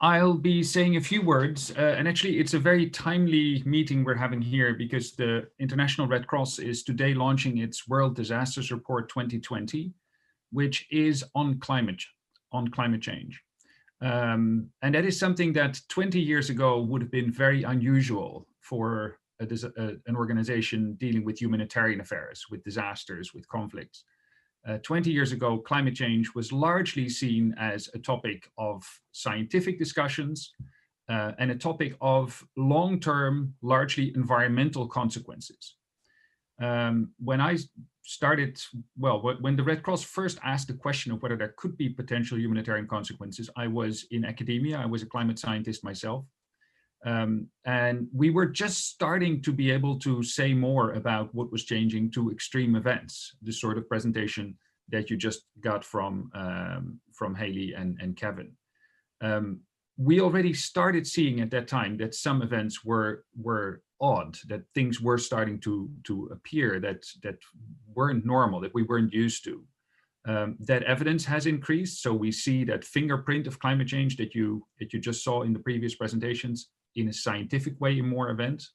I'll be saying a few words, and actually it's a very timely meeting we're having here because the International Red Cross is today launching its World Disasters Report 2020, which is on climate change. And that is something that 20 years ago would have been very unusual for an organization dealing with humanitarian affairs, with disasters, with conflicts. 20 years ago, climate change was largely seen as a topic of scientific discussions and a topic of long-term, largely environmental consequences. When I started, when the Red Cross first asked the question of whether there could be potential humanitarian consequences, I was in academia. I was a climate scientist myself. And we were just starting to be able to say more about what was changing to extreme events, the sort of presentation that you just got from Haley and Kevin. We already started seeing at that time that some events were odd, that things were starting to appear that weren't normal, that we weren't used to. That evidence has increased, so we see that fingerprint of climate change that you just saw in the previous presentations in a scientific way in more events.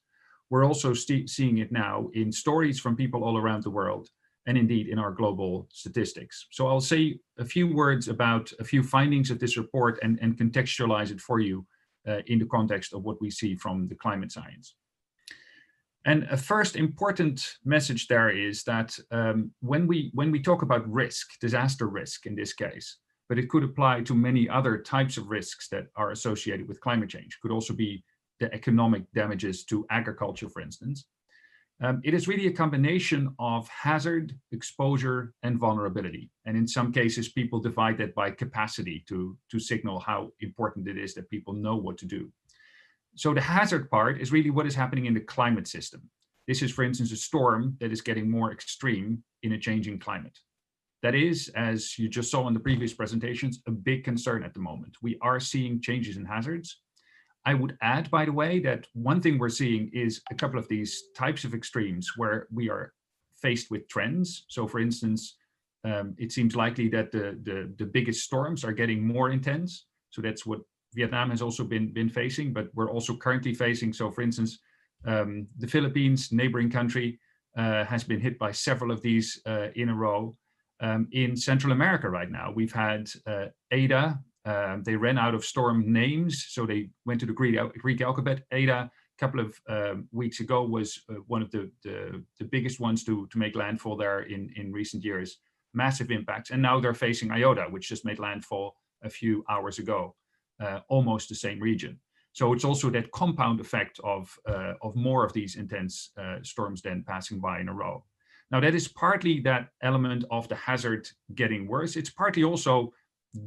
We're also seeing it now in stories from people all around the world, and indeed in our global statistics. So I'll say a few words about a few findings of this report and contextualize it for you in the context of what we see from the climate science. And a first important message there is that when we talk about risk, disaster risk in this case, but it could apply to many other types of risks that are associated with climate change, could also be the economic damages to agriculture, for instance. It is really a combination of hazard, exposure, and vulnerability. And in some cases, people divide that by capacity to signal how important it is that people know what to do. So the hazard part is really what is happening in the climate system. This is, for instance, a storm that is getting more extreme in a changing climate. That is, as you just saw in the previous presentations, a big concern at the moment. We are seeing changes in hazards. I would add, by the way, that one thing we're seeing is a couple of these types of extremes where we are faced with trends. So for instance, it seems likely that the biggest storms are getting more intense. So that's what Vietnam has also been facing, but we're also currently facing. So for instance, the Philippines, neighboring country, has been hit by several of these in a row. In Central America right now, we've had Ada. They ran out of storm names, so they went to the Greek alphabet. Ada, a couple of weeks ago, was one of the biggest ones to make landfall there in recent years. Massive impacts, and now they're facing Iota, which just made landfall a few hours ago, almost the same region. So it's also that compound effect of more of these intense storms then passing by in a row. Now that is partly that element of the hazard getting worse. It's partly also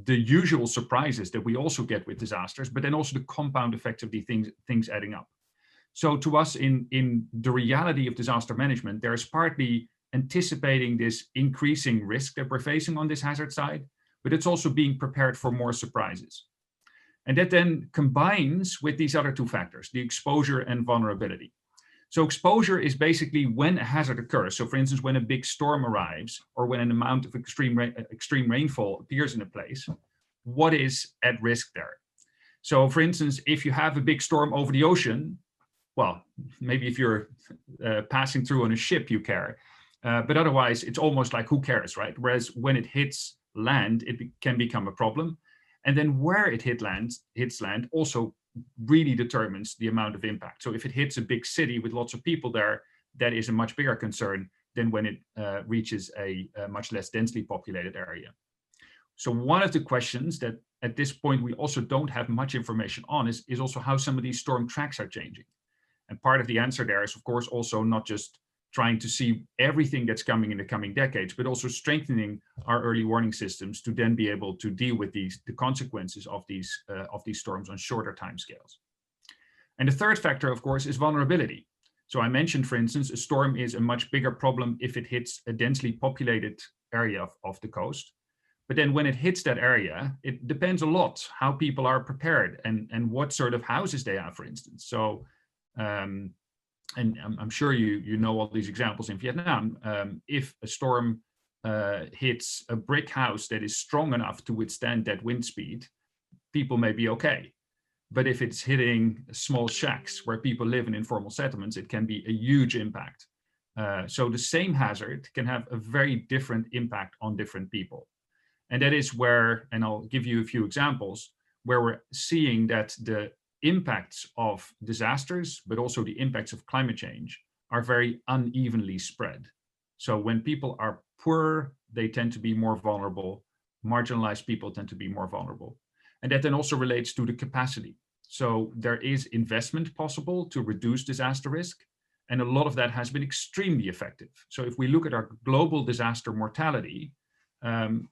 the usual surprises that we also get with disasters, but then also the compound effects of these things adding up. So to us in the reality of disaster management, there's partly anticipating this increasing risk that we're facing on this hazard side, but it's also being prepared for more surprises. And that then combines with these other two factors, the exposure and vulnerability. So exposure is basically when a hazard occurs. So for instance, when a big storm arrives or when an amount of extreme rainfall appears in a place, what is at risk there? So for instance, if you have a big storm over the ocean, well, maybe if you're passing through on a ship, you care. But otherwise, it's almost like who cares, right? Whereas when it hits land, it can become a problem. And then where it hits land also really determines the amount of impact. So if it hits a big city with lots of people there, that is a much bigger concern than when it reaches a much less densely populated area. So one of the questions that at this point we also don't have much information on is also how some of these storm tracks are changing. And part of the answer there is, of course, also not just trying to see everything that's coming in the coming decades, but also strengthening our early warning systems to then be able to deal with the consequences of these storms on shorter timescales. And the third factor, of course, is vulnerability. So I mentioned, for instance, a storm is a much bigger problem if it hits a densely populated area of the coast. But then when it hits that area, it depends a lot how people are prepared and what sort of houses they have, for instance. So, and I'm sure you know all these examples in Vietnam. If a storm hits a brick house that is strong enough to withstand that wind speed, people may be okay. But if it's hitting small shacks where people live in informal settlements, it can be a huge impact. So the same hazard can have a very different impact on different people. And that is where, and I'll give you a few examples, where we're seeing that the impacts of disasters, but also the impacts of climate change, are very unevenly spread. So when people are poor, they tend to be more vulnerable. Marginalized people tend to be more vulnerable. And that then also relates to the capacity. So there is investment possible to reduce disaster risk. And a lot of that has been extremely effective. So if we look at our global disaster mortality,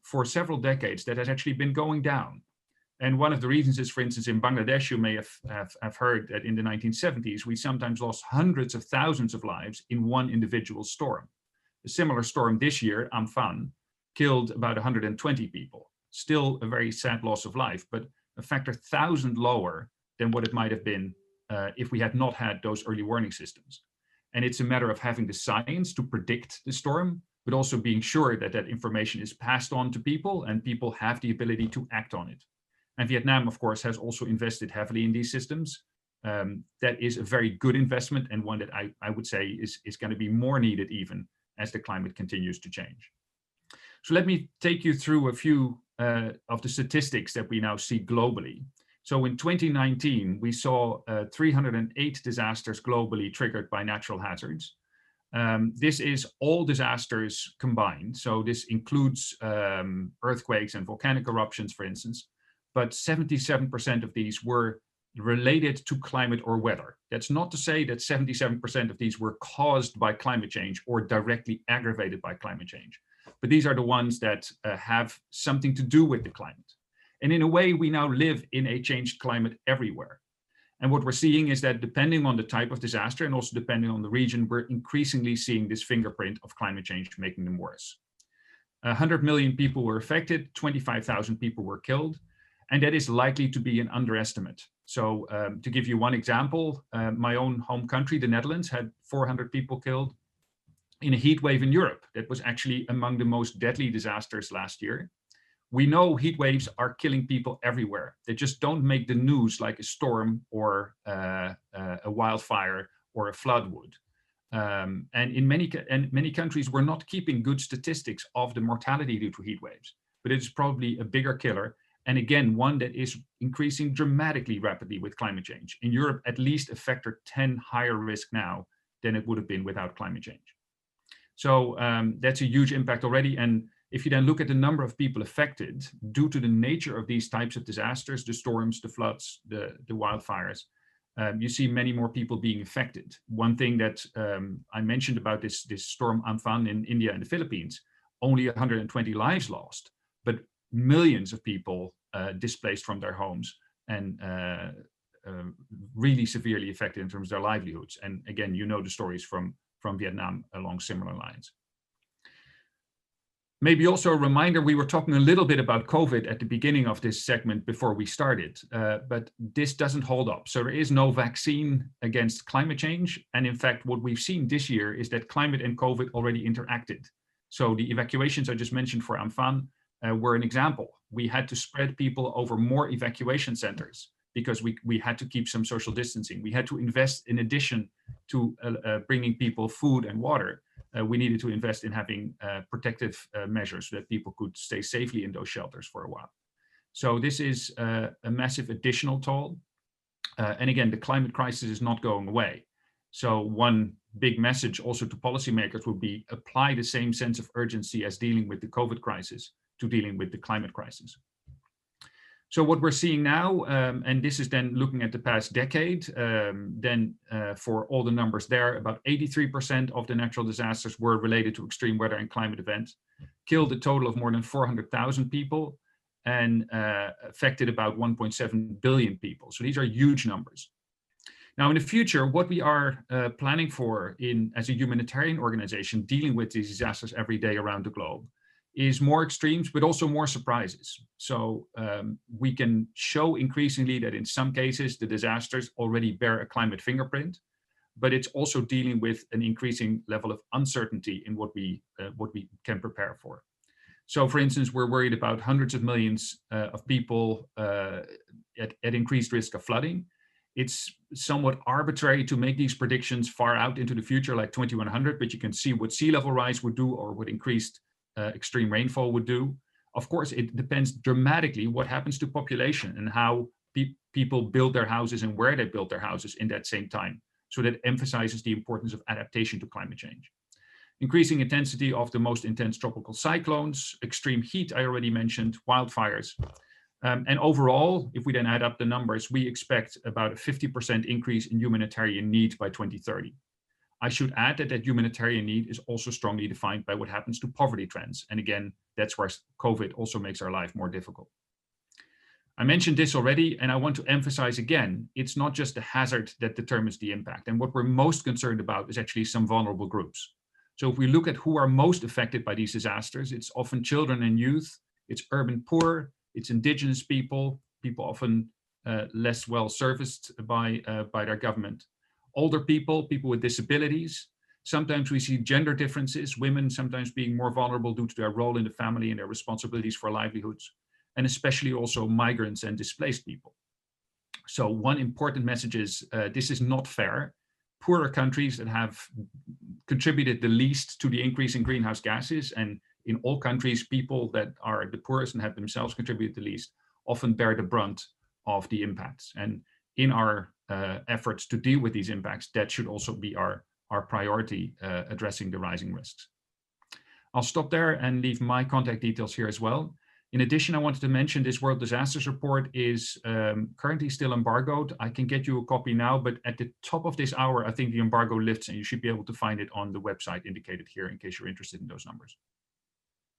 for several decades, that has actually been going down. And one of the reasons is, for instance, in Bangladesh, you may have heard that in the 1970s, we sometimes lost hundreds of thousands of lives in one individual storm. A similar storm this year, Amphan, killed about 120 people. Still a very sad loss of life, but a factor 1,000 lower than what it might have been if we had not had those early warning systems. And it's a matter of having the science to predict the storm, but also being sure that that information is passed on to people and people have the ability to act on it. And Vietnam, of course, has also invested heavily in these systems. That is a very good investment, and one that I would say is going to be more needed even as the climate continues to change. So let me take you through a few of the statistics that we now see globally. So in 2019, we saw 308 disasters globally triggered by natural hazards. This is all disasters combined. So this includes earthquakes and volcanic eruptions, for instance, but 77% of these were related to climate or weather. That's not to say that 77% of these were caused by climate change or directly aggravated by climate change, but these are the ones that have something to do with the climate. And in a way, we now live in a changed climate everywhere. And what we're seeing is that depending on the type of disaster and also depending on the region, we're increasingly seeing this fingerprint of climate change making them worse. 100 million people were affected, 25,000 people were killed, and that is likely to be an underestimate. So to give you one example, my own home country, the Netherlands, had 400 people killed in a heat wave in Europe. That was actually among the most deadly disasters last year. We know heat waves are killing people everywhere. They just don't make the news like a storm or a wildfire or a flood would. And in many countries, we're not keeping good statistics of the mortality due to heat waves, but it is probably a bigger killer. And again, one that is increasing dramatically rapidly with climate change. In Europe, at least a factor 10 higher risk now than it would have been without climate change. So that's a huge impact already. And if you then look at the number of people affected due to the nature of these types of disasters, the storms, the floods, the wildfires, you see many more people being affected. One thing that I mentioned about this storm Amphan in India and the Philippines, only 120 lives lost, but millions of people displaced from their homes and really severely affected in terms of their livelihoods. And again, you know the stories from Vietnam along similar lines. Maybe also a reminder, we were talking a little bit about COVID at the beginning of this segment before we started, but this doesn't hold up. So there is no vaccine against climate change. And in fact, what we've seen this year is that climate and COVID already interacted. So the evacuations I just mentioned for Amphan were an example. We had to spread people over more evacuation centers because we had to keep some social distancing. We had to invest, in addition to bringing people food and water, we needed to invest in having protective measures so that people could stay safely in those shelters for a while. So this is a massive additional toll. And again, the climate crisis is not going away. So one big message also to policymakers would be apply the same sense of urgency as dealing with the COVID crisis to dealing with the climate crisis. So what we're seeing now, and this is then looking at the past decade, then for all the numbers there, about 83% of the natural disasters were related to extreme weather and climate events, killed a total of more than 400,000 people, and affected about 1.7 billion people. So these are huge numbers. Now, in the future, what we are planning for as a humanitarian organization dealing with these disasters every day around the globe is more extremes, but also more surprises. So we can show increasingly that in some cases, the disasters already bear a climate fingerprint, but it's also dealing with an increasing level of uncertainty in what we can prepare for. So for instance, we're worried about hundreds of millions of people at increased risk of flooding. It's somewhat arbitrary to make these predictions far out into the future, like 2100, but you can see what sea level rise would do or what increased extreme rainfall would do. Of course, it depends dramatically what happens to population and how people build their houses and where they build their houses in that same time. So that emphasizes the importance of adaptation to climate change. Increasing intensity of the most intense tropical cyclones, extreme heat I already mentioned, wildfires. And overall, if we then add up the numbers, we expect about a 50% increase in humanitarian need by 2030. I should add that that humanitarian need is also strongly defined by what happens to poverty trends. And again, that's where COVID also makes our life more difficult. I mentioned this already, and I want to emphasize again, it's not just the hazard that determines the impact. And what we're most concerned about is actually some vulnerable groups. So if we look at who are most affected by these disasters, it's often children and youth, it's urban poor, it's indigenous people often less well serviced by their government. Older people with disabilities. Sometimes we see gender differences, women sometimes being more vulnerable due to their role in the family and their responsibilities for livelihoods, and especially also migrants and displaced people. So one important message is this is not fair. Poorer countries that have contributed the least to the increase in greenhouse gases, and in all countries, people that are the poorest and have themselves contributed the least often bear the brunt of the impacts. And in our efforts to deal with these impacts, that should also be our priority, addressing the rising risks. I'll stop there and leave my contact details here as well. In addition, I wanted to mention this World Disasters Report is currently still embargoed. I can get you a copy now, but at the top of this hour, I think the embargo lifts and you should be able to find it on the website indicated here in case you're interested in those numbers.